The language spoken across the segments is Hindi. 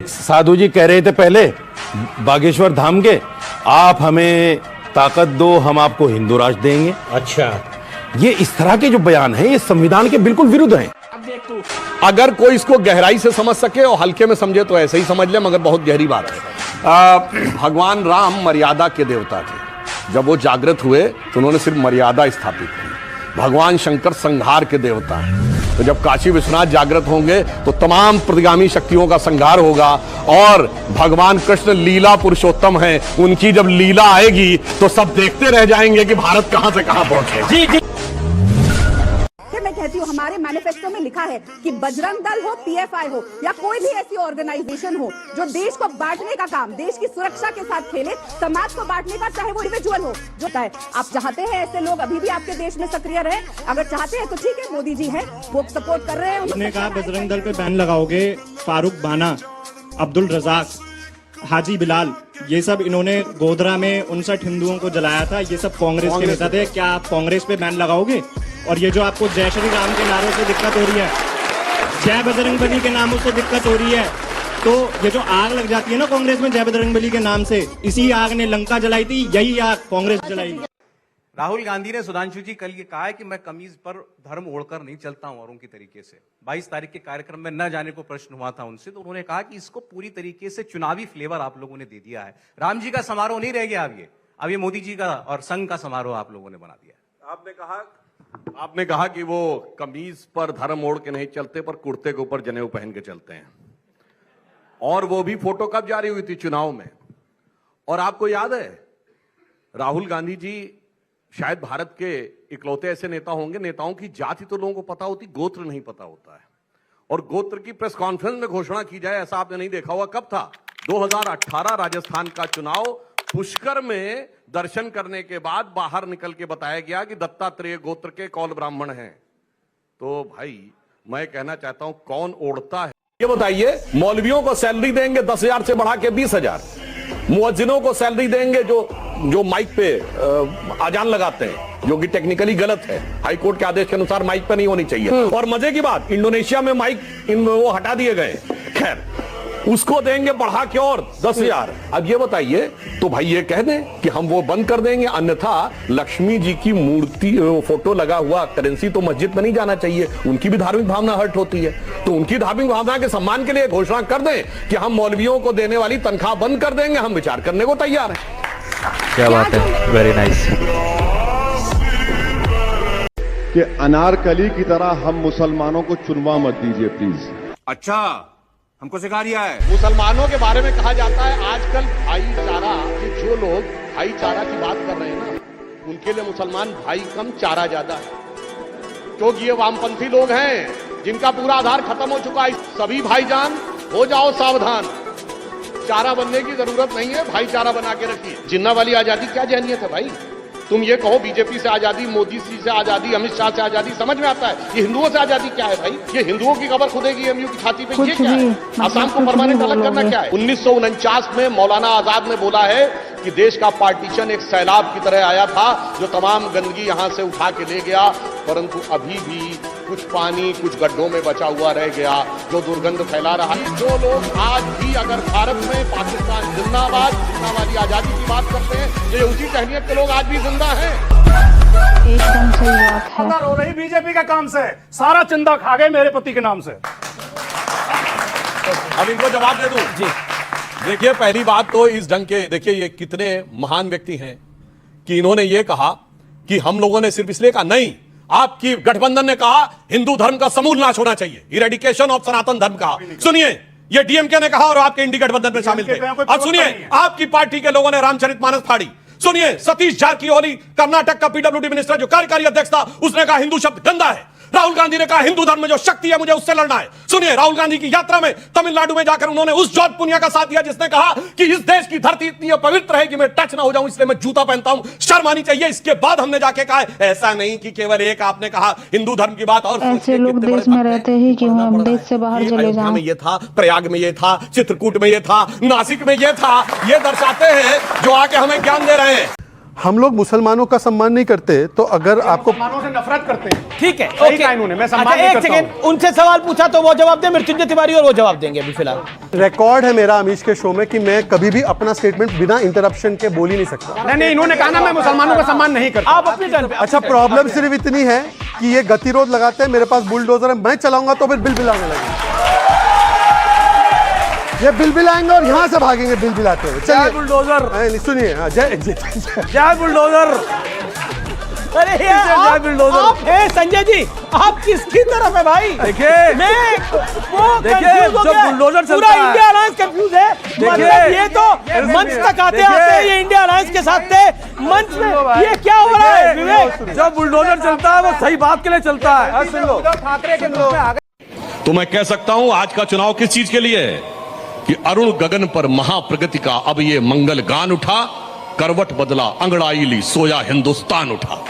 साधु जी कह रहे थे पहले बागेश्वर धाम के, आप हमें ताकत दो हम आपको हिंदू राष्ट्र देंगे। अच्छा, ये इस तरह के जो बयान हैं ये संविधान के बिल्कुल विरुद्ध हैं। अगर कोई इसको गहराई से समझ सके और हल्के में समझे तो ऐसे ही समझ ले, मगर बहुत गहरी बात है। भगवान राम मर्यादा के देवता थे। जब वो जागृत हुए तो उन्होंने सिर्फ मर्यादा स्थापित की। भगवान शंकर संहार के देवता हैं। तो जब काशी विश्वनाथ जागृत होंगे तो तमाम प्रतिगामी शक्तियों का संहार होगा। और भगवान कृष्ण लीला पुरुषोत्तम हैं, उनकी जब लीला आएगी तो सब देखते रह जाएंगे कि भारत कहां से कहां पहुंचे। जी जी, मैं कहती हूँ हमारे मैनिफेस्टो में लिखा है कि बजरंग दल हो, पीएफआई हो या कोई भी ऐसी ऑर्गेनाइजेशन हो जो देश को बांटने का काम, देश की सुरक्षा के साथ खेले, समाज को बांटने का, चाहे वो इंडिविजुअल हो, जो है आप चाहते हैं ऐसे लोग अभी भी आपके देश में सक्रिय रहे। अगर चाहते हैं तो ठीक है, मोदी जी है वो सपोर्ट कर रहे हैं। उन्होंने कहा बजरंग दल पे बैन लगाओगे, फारूक बाना, अब्दुल रजाक, हाजी बिलाल, ये सब इन्होंने गोधरा में 59 हिंदुओं को जलाया था। ये सब कांग्रेस के नेता थे। क्या आप कांग्रेस पे बैन लगाओगे? और ये जो आपको जय श्री राम के नारों से दिक्कत हो रही है, जय बजरंगबली के नामों से दिक्कत हो रही है, तो ये जो आग लग जाती है ना कांग्रेस में जय बजरंगबली के नाम से, इसी आग ने लंका जलाई थी, यही आग कांग्रेस जलाई। राहुल गांधी ने, सुधांशु जी, कल ये कहा है कि मैं कमीज पर धर्म ओढ़कर नहीं चलता हूं औरों की तरीके से। 22 तारीख के कार्यक्रम में न जाने को प्रश्न हुआ था उनसे, तो उन्होंने कहा कि इसको पूरी तरीके से चुनावी फ्लेवर आप लोगों ने दे दिया है। राम जी का समारोह नहीं रह गया अब ये मोदी जी का और संघ का समारोह आप लोगों ने बना दिया। आपने कहा कि वो कमीज पर धर्म ओढ़ के नहीं चलते, पर कुर्ते के ऊपर जनेऊ पहन के चलते हैं। और वो भी फोटो कब जारी हुई थी? चुनाव में। और आपको याद है, राहुल गांधी जी शायद भारत के इकलौते ऐसे नेता होंगे, नेताओं की जाति तो लोगों को पता होती, गोत्र नहीं पता होता है। और गोत्र की प्रेस कॉन्फ्रेंस में घोषणा की जाए, ऐसा आपने नहीं देखा हुआ। कब था? 2018 राजस्थान का चुनाव। पुष्कर में दर्शन करने के बाद बाहर निकल के बताया गया कि दत्तात्रेय गोत्र के कौल ब्राह्मण हैं। तो भाई मैं कहना चाहता हूं, कौन ओढ़ता है ये बताइए। मौलवियों को सैलरी देंगे 10,000 से बढ़ा के 20,000। मुअज्जिनों को सैलरी देंगे जो माइक पे अजान लगाते हैं, जो कि टेक्निकली गलत है। हाईकोर्ट के आदेश के अनुसार माइक पे नहीं होनी चाहिए। और मजे की बात, इंडोनेशिया में माइक वो हटा दिए गए। खैर, उसको देंगे बढ़ा के और 10,000। अब ये बताइए, तो भाई ये कह दें कि हम वो बंद कर देंगे, अन्यथा लक्ष्मी जी की मूर्ति फोटो लगा हुआ करेंसी तो मस्जिद में नहीं जाना चाहिए। उनकी भी धार्मिक भावना हर्ट होती है। तो उनकी धार्मिक भावना के सम्मान के लिए घोषणा कर दें कि हम मौलवियों को देने वाली तनख्वाह बंद कर देंगे, हम विचार करने को तैयार हैं। क्या बात है, वेरी नाइस। कि अनारकली की तरह हम मुसलमानों को चुनवा मत दीजिए प्लीज। अच्छा, हमको सिखा दिया है। मुसलमानों के बारे में कहा जाता है आजकल भाईचारा, कि जो लोग भाईचारा की बात कर रहे हैं ना, उनके लिए मुसलमान भाई कम, चारा ज्यादा है। क्योंकि ये वामपंथी लोग हैं जिनका पूरा आधार खत्म हो चुका है। सभी भाईजान हो जाओ सावधान, चारा बनने की जरूरत नहीं है, भाईचारा बना के रखिए। जिन्ना वाली आजादी क्या जहनीत है भाई? तुम ये कहो बीजेपी से आजादी, मोदी जी से आजादी, अमित शाह से आजादी, समझ में आता है। ये हिंदुओं से आजादी क्या है भाई? ये हिंदुओं की कबर खुदेगी एमयू की छाती पे, ये क्या है? आसाम को परमानेंट अलग करना क्या है? 1949 में मौलाना आजाद ने बोला है कि देश का पार्टीशन एक सैलाब की तरह आया था जो तमाम गंदगी यहां से उठा के ले गया, परंतु अभी भी कुछ पानी कुछ गड्ढों में बचा हुआ रह गया जो दुर्गंध फैला रहा है। जो लोग आज भी अगर भारत में पाकिस्तान जिंदाबाद, जिन्ना वाली आजादी की बात करते हैं, तो ये उसी टहनियत के लोग आज भी जिंदा हैं। एकदम सही बात है। हो रही बीजेपी का काम से सारा चंदा खा गए मेरे पति के नाम से। अब इनको जवाब दे दूं जी। देखिए, पहली बात तो इस ढंग के, देखिए ये कितने महान व्यक्ति हैं कि इन्होंने ये कहा कि हम लोगों ने सिर्फ इसलिए कहा, नहीं, आपकी गठबंधन ने कहा हिंदू धर्म का समूल नाश होना चाहिए, इरेडिकेशन ऑफ सनातन धर्म का। सुनिए, ये डीएमके ने कहा और आपके इंडी गठबंधन में शामिल थे। अब सुनिए, आपकी पार्टी के लोगों ने रामचरितमानस फाड़ी। सुनिए, सतीश जारकिहोली, कर्नाटक का पीडब्ल्यूडी मिनिस्टर जो कार्यकारी अध्यक्ष था, उसने कहा हिंदू शब्द गंदा है। राहुल गांधी ने कहा हिंदू धर्म में जो शक्ति है मुझे उससे लड़ना है। सुनिए, राहुल गांधी की यात्रा में तमिलनाडु में जाकर उन्होंने उस जॉर्ज पुनिया का साथ दिया जिसने कहा कि इस देश की धरती इतनी पवित्र है कि मैं टच ना हो जाऊं, इसलिए मैं जूता पहनता हूं, शर्म आनी चाहिए। इसके बाद हमने जाके कहा ऐसा नहीं कि केवल एक आपने कहा हिंदू धर्म की बात, और ऐसे लोग देश में रहते ही क्यों हैं, हम देश से बाहर चले जाएं। में ये था, प्रयाग में ये था, चित्रकूट में ये था, नासिक में ये था, ये दर्शाते हैं जो आके हमें ज्ञान दे रहे हैं। हम लोग मुसलमानों का सम्मान नहीं करते, तो अगर आपको मुसलमानों से नफरत करते हैं। ठीक है, सही ओके। कहा इन्होंने, मैं सम्मान अच्छा, नहीं एक करता सेकंड, उनसे सवाल पूछा तो वो जवाब दे, मृत्युंजय तिवारी और वो जवाब देंगे अभी फिलहाल। रिकॉर्ड है मेरा अमीश के शो में कि मैं कभी भी अपना स्टेटमेंट बिना इंटरप्शन के बोल ही नहीं सकता। नहीं, इन्होंने कहा ना मैं मुसलमानों का सम्मान नहीं करता। आप अपनी टर्न पे। अच्छा, प्रॉब्लम सिर्फ इतनी है कि ये गतिरोध लगाते हैं, मेरे पास बुलडोजर है, मैं चलाऊंगा तो फिर बिल आने लगेगा। ये बिल आएंगे और यहां से भागेंगे बिल आते हुए। चलिए बुलडोजर, सुनिए, जय बुलडोजर। अरे यार, आप हैं संजय जी, आप किसकी तरफ है भाई? देखिए, मैं वो देखिए, जो बुलडोजर चलता पूरा है, इंडिया अलायंस कंफ्यूज है। मतलब ये तो मंच तक आते आते ये इंडिया अलायंस के साथ थे, मंच में ये क्या हो रहा है विवेक? जब बुलडोजर चलता है वो सही बात के लिए चलता है। ठाकरे के लोग तो मैं कह सकता हूं आज का चुनाव किस चीज के लिए है कि अरुण गगन पर महाप्रगति का अब ये मंगल गान उठा, करवट बदला अंगड़ाई ली, सोया हिंदुस्तान उठा।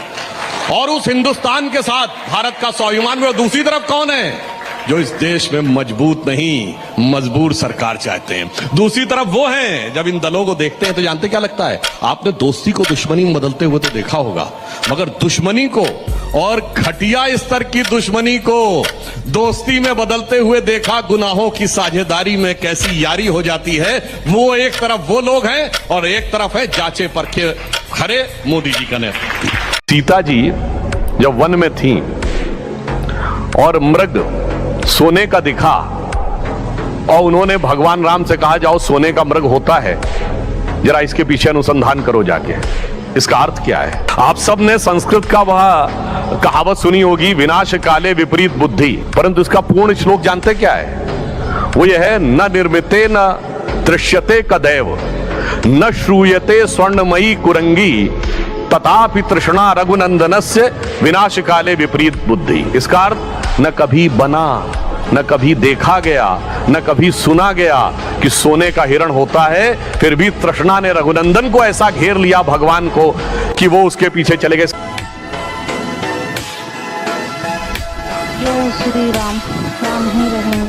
और उस हिंदुस्तान के साथ भारत का स्वाभिमान में दूसरी तरफ कौन है जो इस देश में मजबूत नहीं मजबूर सरकार चाहते हैं। दूसरी तरफ वो हैं, जब इन दलों को देखते हैं तो जानते क्या लगता है, आपने दोस्ती को दुश्मनी में बदलते हुए तो देखा होगा, मगर दुश्मनी को और घटिया स्तर की दुश्मनी को दोस्ती में बदलते हुए देखा। गुनाहों की साझेदारी में कैसी यारी हो जाती है। वो एक तरफ वो लोग हैं और एक तरफ है जांचे परखे खरे मोदी जी का नेतृत्व। सीता जी जब वन में थी और मृग सोने का दिखा और उन्होंने भगवान राम से कहा जाओ सोने का मृग होता है, जरा इसके पीछे अनुसंधान करो जाके, इसका अर्थ क्या है। आप सब ने संस्कृत का वह कहावत सुनी होगी, विनाश काले विपरीत बुद्धि, परंतु इसका पूर्ण श्लोक जानते क्या है? वो ये है, न निर्मिते न दृश्यते कदैव न श्रूयते स्वर्णमयी कुरंगी तथापि तृष्णा रघुनंदनस्य विनाश काले विपरीत बुद्धि। इसका अर्थ न कभी बना, न कभी देखा गया, न कभी सुना गया कि सोने का हिरण होता है, फिर भी तृष्णा ने रघुनंदन को ऐसा घेर लिया भगवान को कि वो उसके पीछे चले गए। जय श्री राम, राम ही रहेंगे।